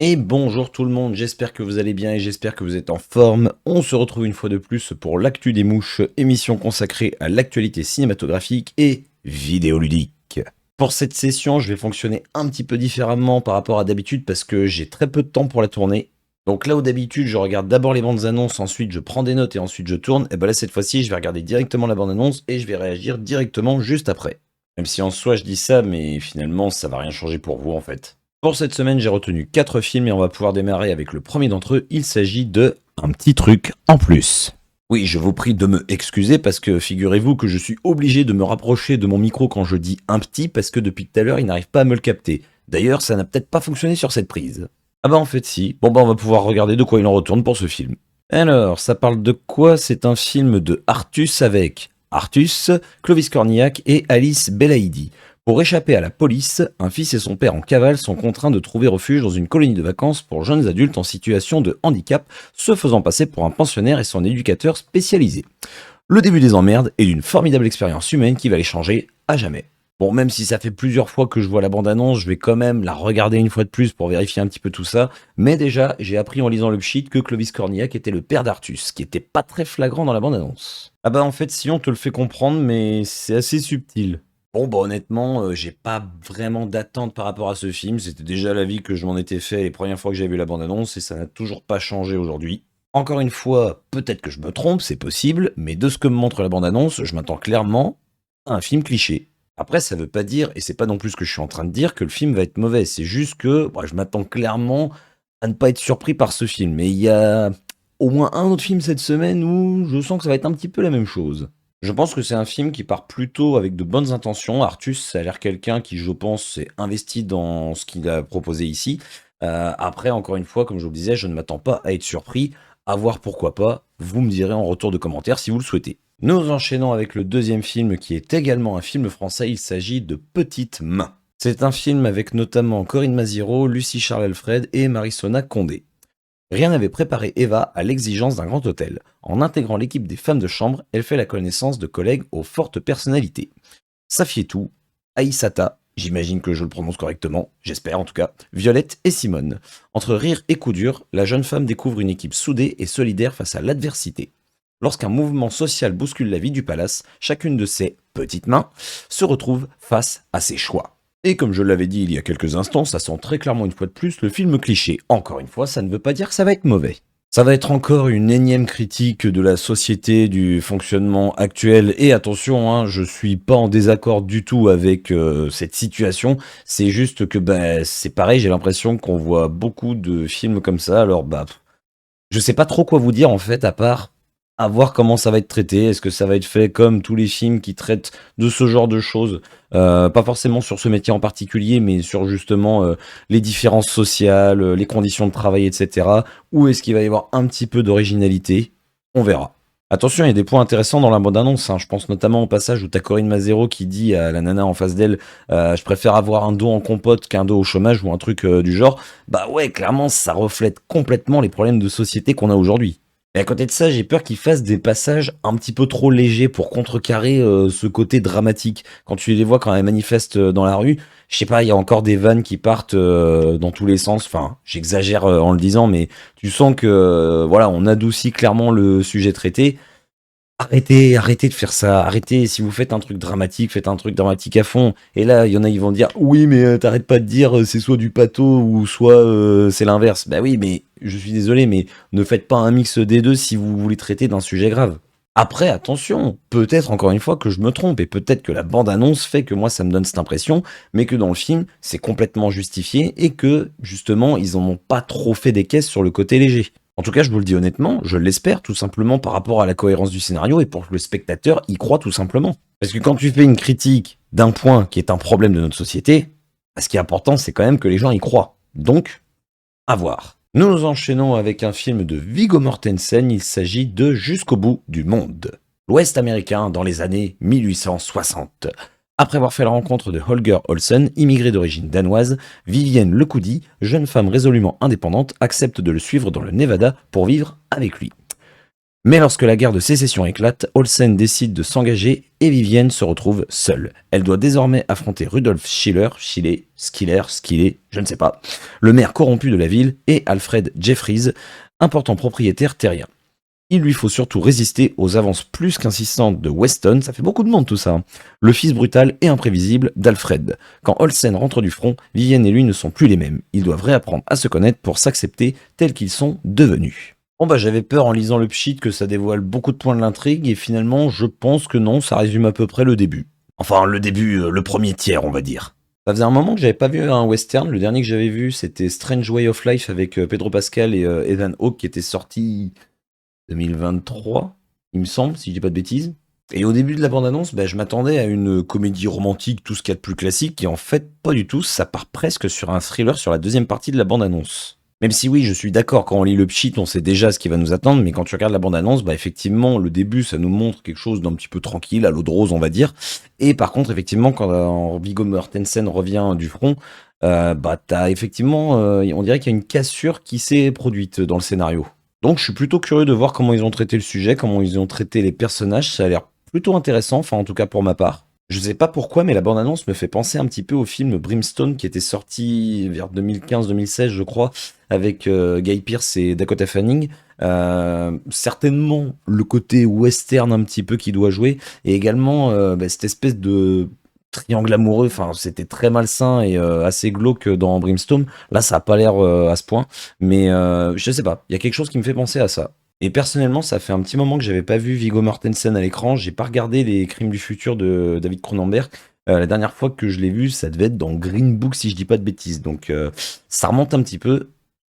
Et bonjour tout le monde, j'espère que vous allez bien et j'espère que vous êtes en forme. On se retrouve une fois de plus pour l'Actu des Mouches, émission consacrée à l'actualité cinématographique et vidéoludique. Pour cette session, je vais fonctionner un petit peu différemment par rapport à d'habitude parce que j'ai très peu de temps pour la tourner. Donc là où d'habitude je regarde d'abord les bandes annonces, ensuite je prends des notes et ensuite je tourne, et ben là cette fois-ci je vais regarder directement la bande annonce et je vais réagir directement juste après. Même si en soi je dis ça, mais finalement ça va rien changer pour vous en fait. Pour cette semaine, j'ai retenu 4 films et on va pouvoir démarrer avec le premier d'entre eux. Il s'agit de Un petit truc en plus. Oui, je vous prie de me excuser parce que figurez-vous que je suis obligé de me rapprocher de mon micro quand je dis un petit parce que depuis tout à l'heure, il n'arrive pas à me le capter. D'ailleurs, ça n'a peut-être pas fonctionné sur cette prise. Ah bah en fait si. Bon bah on va pouvoir regarder de quoi il en retourne pour ce film. Alors, ça parle de quoi? C'est un film de Artus avec Artus, Clovis Cornillac et Alice Belaïdi. Pour échapper à la police, un fils et son père en cavale sont contraints de trouver refuge dans une colonie de vacances pour jeunes adultes en situation de handicap, se faisant passer pour un pensionnaire et son éducateur spécialisé. Le début des emmerdes est d'une formidable expérience humaine qui va les changer à jamais. Bon, même si ça fait plusieurs fois que je vois la bande-annonce, je vais quand même la regarder une fois de plus pour vérifier un petit peu tout ça. Mais déjà, j'ai appris en lisant le pchit que Clovis Cornillac était le père d'Artus, ce qui était pas très flagrant dans la bande-annonce. Ah bah en fait, si on te le fait comprendre, mais c'est assez subtil. Bon bah honnêtement, j'ai pas vraiment d'attente par rapport à ce film, c'était déjà l'avis que je m'en étais fait les premières fois que j'avais vu la bande-annonce et ça n'a toujours pas changé aujourd'hui. Encore une fois, peut-être que je me trompe, c'est possible, mais de ce que me montre la bande-annonce, je m'attends clairement à un film cliché. Après, ça veut pas dire, et c'est pas non plus ce que je suis en train de dire, que le film va être mauvais, c'est juste que bah, je m'attends clairement à ne pas être surpris par ce film. Et il y a au moins un autre film cette semaine où je sens que ça va être un petit peu la même chose. Je pense que c'est un film qui part plutôt avec de bonnes intentions. Artus, ça a l'air quelqu'un qui, je pense, s'est investi dans ce qu'il a proposé ici. Après, encore une fois, comme je vous le disais, je ne m'attends pas à être surpris. À voir pourquoi pas. Vous me direz en retour de commentaires si vous le souhaitez. Nous enchaînons avec le deuxième film qui est également un film français. Il s'agit de Petites Mains. C'est un film avec notamment Corinne Maziero, Lucie Charles-Alfred et Marissona Condé. Rien n'avait préparé Eva à l'exigence d'un grand hôtel. En intégrant l'équipe des femmes de chambre, elle fait la connaissance de collègues aux fortes personnalités. Safietou, Aïssata, j'imagine que je le prononce correctement, j'espère en tout cas, Violette et Simone. Entre rire et coup dur, la jeune femme découvre une équipe soudée et solidaire face à l'adversité. Lorsqu'un mouvement social bouscule la vie du palace, chacune de ses petites mains se retrouve face à ses choix. Et comme je l'avais dit il y a quelques instants, ça sent très clairement une fois de plus le film cliché. Encore une fois, ça ne veut pas dire que ça va être mauvais. Ça va être encore une énième critique de la société, du fonctionnement actuel. Et attention, hein, je suis pas en désaccord du tout avec cette situation. C'est juste que c'est pareil, j'ai l'impression qu'on voit beaucoup de films comme ça. Alors je sais pas trop quoi vous dire en fait, à part à voir comment ça va être traité. Est-ce que ça va être fait comme tous les films qui traitent de ce genre de choses? Pas forcément sur ce métier en particulier, mais sur justement les différences sociales, les conditions de travail, etc. Ou est-ce qu'il va y avoir un petit peu d'originalité? On verra. Attention, il y a des points intéressants dans la bande-annonce, hein. Je pense notamment au passage où t'as Corinne Mazero qui dit à la nana en face d'elle je préfère avoir un dos en compote qu'un dos au chômage ou un truc du genre. Bah ouais, clairement, ça reflète complètement les problèmes de société qu'on a aujourd'hui. Et à côté de ça, j'ai peur qu'ils fassent des passages un petit peu trop légers pour contrecarrer ce côté dramatique. Quand tu les vois quand elles manifestent dans la rue, je sais pas, il y a encore des vannes qui partent dans tous les sens. Enfin, j'exagère en le disant, mais tu sens que voilà, on adoucit clairement le sujet traité. Arrêtez de faire ça. Arrêtez. Si vous faites un truc dramatique, faites un truc dramatique à fond. Et là, il y en a, ils vont dire, oui, mais t'arrêtes pas de dire c'est soit du pathos ou soit c'est l'inverse. Bah oui, mais je suis désolé, mais ne faites pas un mix des deux si vous voulez traiter d'un sujet grave. Après, attention, peut-être encore une fois que je me trompe et peut-être que la bande-annonce fait que moi ça me donne cette impression, mais que dans le film c'est complètement justifié et que justement ils en ont pas trop fait des caisses sur le côté léger. En tout cas, je vous le dis honnêtement, je l'espère tout simplement par rapport à la cohérence du scénario et pour que le spectateur y croit tout simplement. Parce que quand tu fais une critique d'un point qui est un problème de notre société, ce qui est important c'est quand même que les gens y croient. Donc, à voir. Nous enchaînons avec un film de Viggo Mortensen, il s'agit de Jusqu'au bout du monde. L'Ouest américain dans les années 1860. Après avoir fait la rencontre de Holger Olsen, immigré d'origine danoise, Vivienne Lecoudi, jeune femme résolument indépendante, accepte de le suivre dans le Nevada pour vivre avec lui. Mais lorsque la guerre de sécession éclate, Olsen décide de s'engager et Vivienne se retrouve seule. Elle doit désormais affronter Rudolf Schiller, je ne sais pas, le maire corrompu de la ville, et Alfred Jeffries, important propriétaire terrien. Il lui faut surtout résister aux avances plus qu'insistantes de Weston, ça fait beaucoup de monde tout ça, hein, le fils brutal et imprévisible d'Alfred. Quand Olsen rentre du front, Vivienne et lui ne sont plus les mêmes. Ils doivent réapprendre à se connaître pour s'accepter tels qu'ils sont devenus. Bon bah j'avais peur en lisant le pchit que ça dévoile beaucoup de points de l'intrigue et finalement je pense que non, ça résume à peu près le début. Enfin le début, le premier tiers on va dire. Ça faisait un moment que j'avais pas vu un western, le dernier que j'avais vu c'était Strange Way of Life avec Pedro Pascal et Ethan Hawke qui était sorti 2023, il me semble, si je dis pas de bêtises. Et au début de la bande-annonce, bah, je m'attendais à une comédie romantique, tout ce qu'il y a de plus classique, et en fait, pas du tout, ça part presque sur un thriller sur la deuxième partie de la bande-annonce. Même si oui, je suis d'accord, quand on lit le pchit, on sait déjà ce qui va nous attendre, mais quand tu regardes la bande-annonce, bah effectivement, le début, ça nous montre quelque chose d'un petit peu tranquille, à l'eau de rose, on va dire. Et par contre, effectivement, quand Viggo Mortensen revient du front, bah t'as effectivement, on dirait qu'il y a une cassure qui s'est produite dans le scénario. Donc je suis plutôt curieux de voir comment ils ont traité le sujet, comment ils ont traité les personnages, ça a l'air plutôt intéressant, enfin en tout cas pour ma part. Je sais pas pourquoi, mais la bande-annonce me fait penser un petit peu au film Brimstone qui était sorti vers 2015-2016 je crois, avec Guy Pearce et Dakota Fanning. Certainement le côté western un petit peu qui doit jouer, et également bah, cette espèce de triangle amoureux, enfin c'était très malsain et assez glauque dans Brimstone. Là ça a pas l'air à ce point, mais je sais pas, il y a quelque chose qui me fait penser à ça. Et personnellement, ça fait un petit moment que j'avais pas vu Viggo Mortensen à l'écran. J'ai pas regardé les Crimes du futur de David Cronenberg. La dernière fois que je l'ai vu, ça devait être dans Green Book si je dis pas de bêtises. Donc ça remonte un petit peu.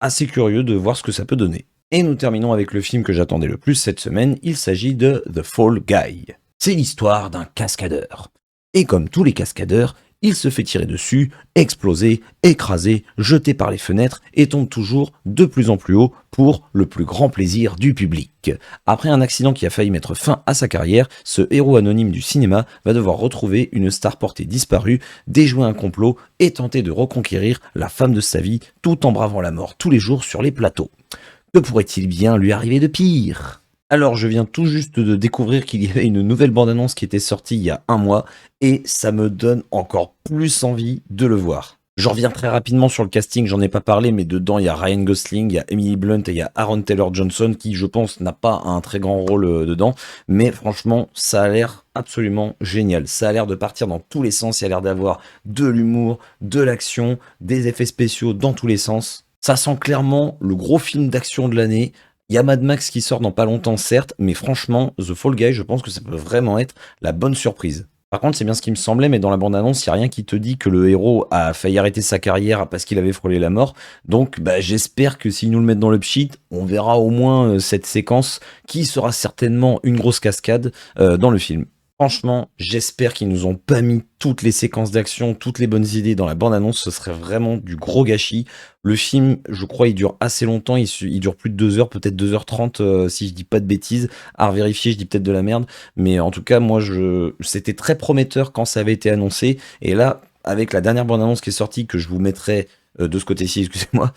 Assez curieux de voir ce que ça peut donner. Et nous terminons avec le film que j'attendais le plus cette semaine. Il s'agit de The Fall Guy. C'est l'histoire d'un cascadeur. Et comme tous les cascadeurs, il se fait tirer dessus, exploser, écraser, jeter par les fenêtres et tombe toujours de plus en plus haut pour le plus grand plaisir du public. Après un accident qui a failli mettre fin à sa carrière, ce héros anonyme du cinéma va devoir retrouver une star portée disparue, déjouer un complot et tenter de reconquérir la femme de sa vie tout en bravant la mort tous les jours sur les plateaux. Que pourrait-il bien lui arriver de pire ? Alors, je viens tout juste de découvrir qu'il y avait une nouvelle bande-annonce qui était sortie il y a un mois, et ça me donne encore plus envie de le voir. Je reviens très rapidement sur le casting, j'en ai pas parlé, mais dedans il y a Ryan Gosling, il y a Emily Blunt et il y a Aaron Taylor Johnson, qui je pense n'a pas un très grand rôle dedans, mais franchement, ça a l'air absolument génial. Ça a l'air de partir dans tous les sens, il y a l'air d'avoir de l'humour, de l'action, des effets spéciaux dans tous les sens. Ça sent clairement le gros film d'action de l'année. Il y a Mad Max qui sort dans pas longtemps, certes, mais franchement, The Fall Guy, je pense que ça peut vraiment être la bonne surprise. Par contre, c'est bien ce qui me semblait, mais dans la bande-annonce, il n'y a rien qui te dit que le héros a failli arrêter sa carrière parce qu'il avait frôlé la mort. Donc, bah, j'espère que s'ils nous le mettent dans le pchit, on verra au moins cette séquence qui sera certainement une grosse cascade dans le film. Franchement, j'espère qu'ils nous ont pas mis toutes les séquences d'action, toutes les bonnes idées dans la bande-annonce, ce serait vraiment du gros gâchis. Le film, je crois, il dure assez longtemps, il dure plus de 2 heures, peut-être 2h30 si je dis pas de bêtises. À vérifier, je dis peut-être de la merde, mais en tout cas, moi, c'était très prometteur quand ça avait été annoncé, et là, avec la dernière bande-annonce qui est sortie, que je vous mettrai de ce côté-ci, excusez-moi,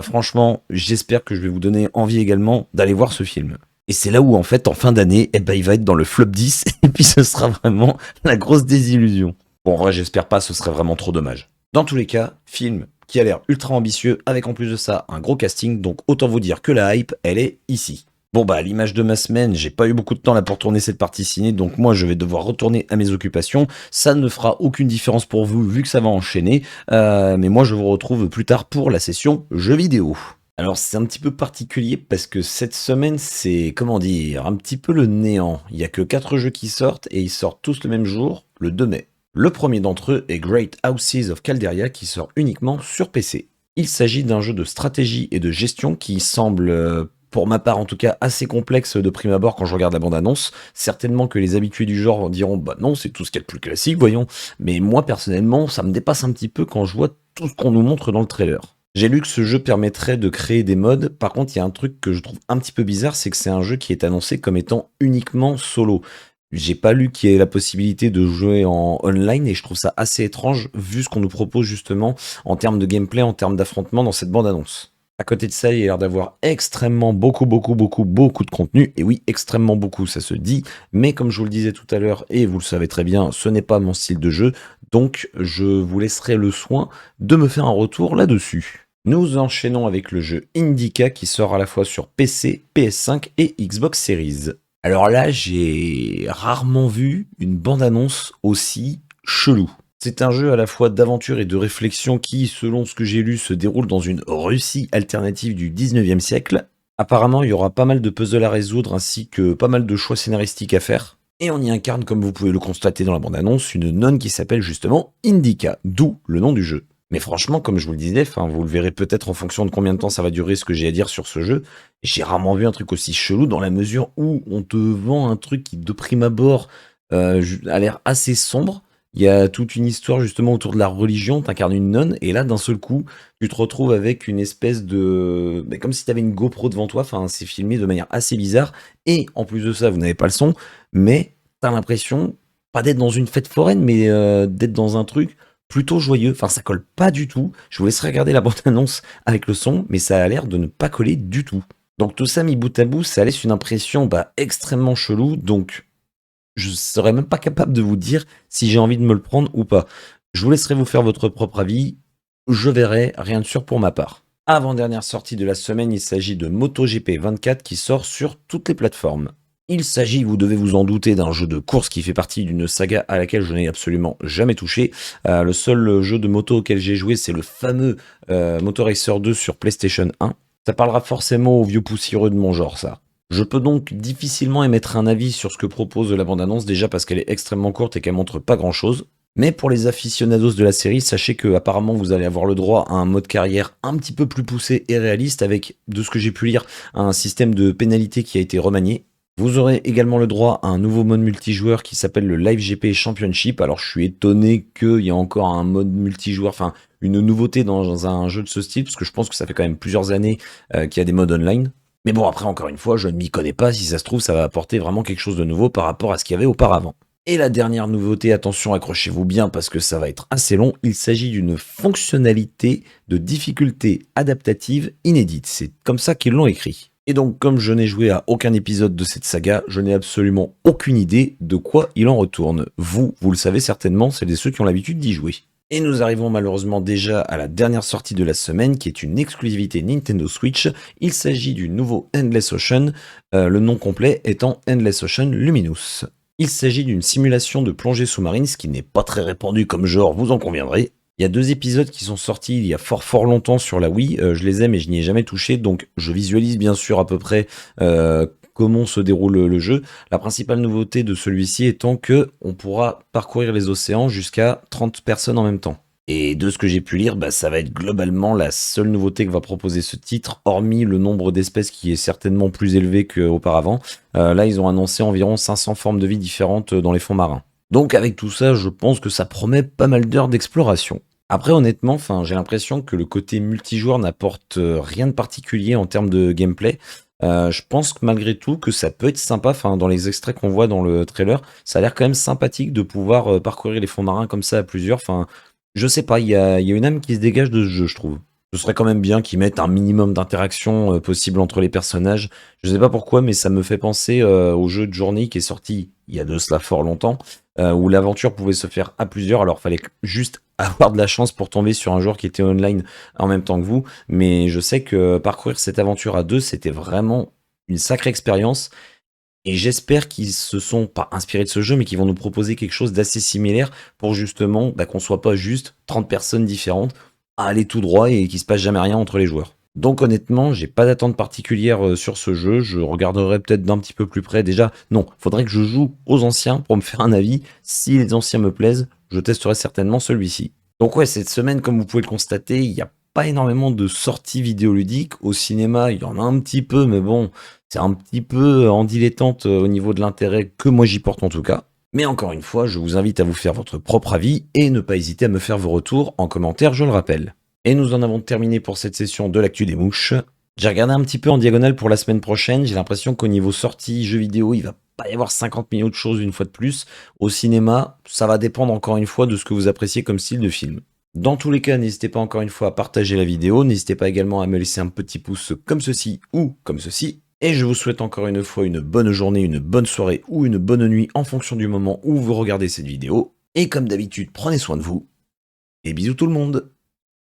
franchement, j'espère que je vais vous donner envie également d'aller voir ce film. Et c'est là où, en fait, en fin d'année, eh ben, il va être dans le flop 10, et puis ce sera vraiment la grosse désillusion. Bon, en vrai, j'espère pas, ce serait vraiment trop dommage. Dans tous les cas, film qui a l'air ultra ambitieux, avec en plus de ça un gros casting, donc autant vous dire que la hype, elle est ici. Bon bah, à l'image de ma semaine, j'ai pas eu beaucoup de temps là pour tourner cette partie ciné, donc moi je vais devoir retourner à mes occupations. Ça ne fera aucune différence pour vous, vu que ça va enchaîner, mais moi je vous retrouve plus tard pour la session jeux vidéo. Alors c'est un petit peu particulier parce que cette semaine c'est, comment dire, un petit peu le néant. Il y a que 4 jeux qui sortent et ils sortent tous le même jour, le 2 mai. Le premier d'entre eux est Great Houses of Calderia qui sort uniquement sur PC. Il s'agit d'un jeu de stratégie et de gestion qui semble, pour ma part en tout cas, assez complexe de prime abord quand je regarde la bande-annonce. Certainement que les habitués du genre diront « bah non, c'est tout ce qu'il y a de plus classique, voyons ». Mais moi personnellement, ça me dépasse un petit peu quand je vois tout ce qu'on nous montre dans le trailer. J'ai lu que ce jeu permettrait de créer des mods, par contre il y a un truc que je trouve un petit peu bizarre, c'est que c'est un jeu qui est annoncé comme étant uniquement solo. J'ai pas lu qu'il y ait la possibilité de jouer en online et je trouve ça assez étrange vu ce qu'on nous propose justement en termes de gameplay, en termes d'affrontement dans cette bande-annonce. À côté de ça, il a l'air d'avoir extrêmement beaucoup de contenu. Et oui, extrêmement beaucoup, ça se dit. Mais comme je vous le disais tout à l'heure, et vous le savez très bien, ce n'est pas mon style de jeu. Donc, je vous laisserai le soin de me faire un retour là-dessus. Nous enchaînons avec le jeu Indica qui sort à la fois sur PC, PS5 et Xbox Series. Alors là, j'ai rarement vu une bande-annonce aussi chelou. C'est un jeu à la fois d'aventure et de réflexion qui, selon ce que j'ai lu, se déroule dans une Russie alternative du 19e siècle. Apparemment, il y aura pas mal de puzzles à résoudre ainsi que pas mal de choix scénaristiques à faire. Et on y incarne, comme vous pouvez le constater dans la bande-annonce, une nonne qui s'appelle justement Indica, d'où le nom du jeu. Mais franchement, comme je vous le disais, vous le verrez peut-être en fonction de combien de temps ça va durer ce que j'ai à dire sur ce jeu, j'ai rarement vu un truc aussi chelou dans la mesure où on te vend un truc qui, de prime abord, a l'air assez sombre. Il y a toute une histoire justement autour de la religion, t'incarnes une nonne, et là d'un seul coup, tu te retrouves avec une espèce de... comme si t'avais une GoPro devant toi, c'est filmé de manière assez bizarre, et en plus de ça, vous n'avez pas le son, mais t'as l'impression, pas d'être dans une fête foraine, mais d'être dans un truc plutôt joyeux, ça colle pas du tout, je vous laisserai regarder la bande-annonce avec le son, mais ça a l'air de ne pas coller du tout. Donc tout ça mis bout à bout, ça laisse une impression extrêmement chelou, donc je serais même pas capable de vous dire si j'ai envie de me le prendre ou pas. Je vous laisserai vous faire votre propre avis. Je verrai, rien de sûr pour ma part. Avant-dernière sortie de la semaine, il s'agit de MotoGP 24 qui sort sur toutes les plateformes. Il s'agit, vous devez vous en douter, d'un jeu de course qui fait partie d'une saga à laquelle je n'ai absolument jamais touché. Le seul jeu de moto auquel j'ai joué, c'est le fameux Motor Racer 2 sur PlayStation 1. Ça parlera forcément aux vieux poussiéreux de mon genre, ça. Je peux donc difficilement émettre un avis sur ce que propose la bande-annonce, déjà parce qu'elle est extrêmement courte et qu'elle montre pas grand-chose. Mais pour les aficionados de la série, sachez que apparemment vous allez avoir le droit à un mode carrière un petit peu plus poussé et réaliste avec, de ce que j'ai pu lire, un système de pénalité qui a été remanié. Vous aurez également le droit à un nouveau mode multijoueur qui s'appelle le Live GP Championship. Alors je suis étonné qu'il y ait encore un mode multijoueur, une nouveauté dans un jeu de ce style, parce que je pense que ça fait quand même plusieurs années qu'il y a des modes online. Mais bon, après, encore une fois, je ne m'y connais pas. Si ça se trouve, ça va apporter vraiment quelque chose de nouveau par rapport à ce qu'il y avait auparavant. Et la dernière nouveauté, attention, accrochez-vous bien parce que ça va être assez long, il s'agit d'une fonctionnalité de difficulté adaptative inédite. C'est comme ça qu'ils l'ont écrit. Et donc, comme je n'ai joué à aucun épisode de cette saga, je n'ai absolument aucune idée de quoi il en retourne. Vous le savez certainement, c'est des ceux qui ont l'habitude d'y jouer. Et nous arrivons malheureusement déjà à la dernière sortie de la semaine, qui est une exclusivité Nintendo Switch. Il s'agit du nouveau Endless Ocean, le nom complet étant Endless Ocean Luminous. Il s'agit d'une simulation de plongée sous-marine, ce qui n'est pas très répandu comme genre, vous en conviendrez. Il y a 2 épisodes qui sont sortis il y a fort longtemps sur la Wii, je les aime et je n'y ai jamais touché, donc je visualise bien sûr à peu près comment se déroule le jeu. La principale nouveauté de celui-ci étant que on pourra parcourir les océans jusqu'à 30 personnes en même temps. Et de ce que j'ai pu lire, ça va être globalement la seule nouveauté que va proposer ce titre, hormis le nombre d'espèces qui est certainement plus élevé qu'auparavant. Là, ils ont annoncé environ 500 formes de vie différentes dans les fonds marins. Donc avec tout ça, je pense que ça promet pas mal d'heures d'exploration. Après, honnêtement, j'ai l'impression que le côté multijoueur n'apporte rien de particulier en termes de gameplay. Je pense que malgré tout que ça peut être sympa, dans les extraits qu'on voit dans le trailer, ça a l'air quand même sympathique de pouvoir parcourir les fonds marins comme ça à plusieurs. Je sais pas, il y a une âme qui se dégage de ce jeu, je trouve. Ce serait quand même bien qu'ils mettent un minimum d'interaction possible entre les personnages. Je sais pas pourquoi, mais ça me fait penser au jeu de Journey qui est sorti il y a de cela fort longtemps, où l'aventure pouvait se faire à plusieurs. Alors fallait juste avoir de la chance pour tomber sur un joueur qui était online en même temps que vous. Mais je sais que parcourir cette aventure à 2, c'était vraiment une sacrée expérience. Et j'espère qu'ils se sont pas inspirés de ce jeu, mais qu'ils vont nous proposer quelque chose d'assez similaire pour justement qu'on soit pas juste 30 personnes différentes à aller tout droit et qu'il se passe jamais rien entre les joueurs. Donc honnêtement, j'ai pas d'attente particulière sur ce jeu, je regarderai peut-être d'un petit peu plus près. Déjà, non, faudrait que je joue aux anciens pour me faire un avis. Si les anciens me plaisent, je testerai certainement celui-ci. Donc ouais, cette semaine, comme vous pouvez le constater, il n'y a pas énormément de sorties vidéoludiques. Au cinéma, il y en a un petit peu, mais bon, c'est un petit peu en dilettante au niveau de l'intérêt que moi j'y porte en tout cas. Mais encore une fois, je vous invite à vous faire votre propre avis et ne pas hésiter à me faire vos retours en commentaire, je le rappelle. Et nous en avons terminé pour cette session de l'actu des mouches. J'ai regardé un petit peu en diagonale pour la semaine prochaine, j'ai l'impression qu'au niveau sortie jeux vidéo, il va pas y avoir 50 millions de choses une fois de plus. Au cinéma, ça va dépendre encore une fois de ce que vous appréciez comme style de film. Dans tous les cas, n'hésitez pas encore une fois à partager la vidéo, n'hésitez pas également à me laisser un petit pouce comme ceci ou comme ceci. Et je vous souhaite encore une fois une bonne journée, une bonne soirée ou une bonne nuit en fonction du moment où vous regardez cette vidéo. Et comme d'habitude, prenez soin de vous. Et bisous tout le monde!